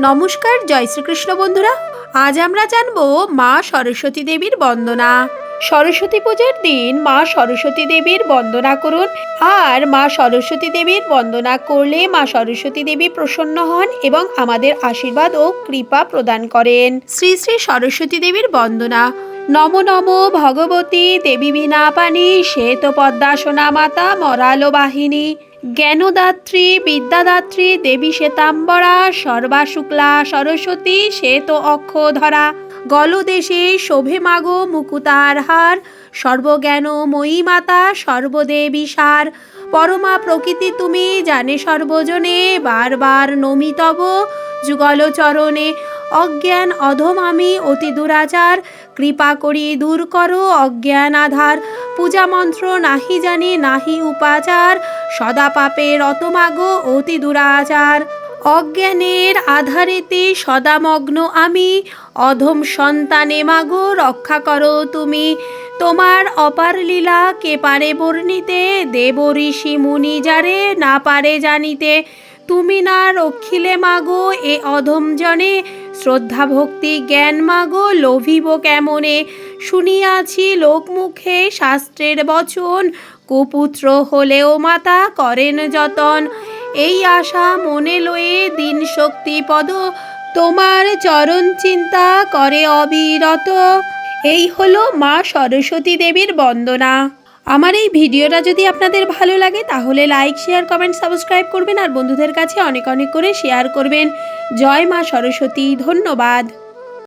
নমস্কার, জয় শ্রীকৃষ্ণ বন্ধুরা। আজ আমরা জানবো মা সরস্বতী দেবীর বন্দনা। সরস্বতী পূজার দিন মা সরস্বতী দেবীর বন্দনা করুন। আর মা সরস্বতী দেবীর বন্দনা করলে মা সরস্বতী দেবী প্রসন্ন হন এবং আমাদের আশীর্বাদ ও কৃপা প্রদান করেন। শ্রী শ্রী সরস্বতী দেবীর বন্দনা। নম নম ভগবতী দেবী বিনা পানি শ্বেত পদ্মাসনা মাতা মরালো বাহিনী। জ্ঞানদাত্রী বিদ্যাদাত্রী দেবী শ্বেতাম্বরা সর্বা শুক্লা সরস্বতী শ্বেত অক্ষধরা। গলদেশে শোভে মাগো মুকুতার হার সর্বজ্ঞানময়ী মাতা সর্বদেবী সার। পরমা প্রকৃতি তুমি জানে সর্বজনে বারবার নমি তব যুগল চরণে। অজ্ঞান অধম আমি অতি দুরাচার কৃপা করি দূর করো অজ্ঞান আধার। পূজা মন্ত্র নাহি জানি নাহি উপাচার সদা পাপে রত মাগো অতি দুরাচার। অজ্ঞানের আধারেতে সদা মগ্ন আমি অধম সন্তানে মাগো রক্ষা করো তুমি। তোমার অপার লীলা কে পারে বর্ণিতে দেব ঋষি মুনি যারে না পারে জানিতে। তুমি না রক্ষিলে মাগো এ অধম জনে শ্রদ্ধা ভক্তি জ্ঞান মাগো লোভিব কেমনে। শুনিয়াছি লোকমুখে শাস্ত্রের বচন কুপুত্র হলেও মাতা করেন যতন। এই আশা মনে লয়ে দিন শক্তি পদ তোমার চরণ চিন্তা করে অবিরত। এই হলো মা সরস্বতী দেবীর বন্দনা। আমার এই ভিডিওটা যদি আপনাদের ভালো লাগে তাহলে লাইক শেয়ার কমেন্ট সাবস্ক্রাইব করবেন আর বন্ধুদের কাছে অনেক অনেক করে শেয়ার করবেন। জয় মা সরস্বতী, ধন্যবাদ।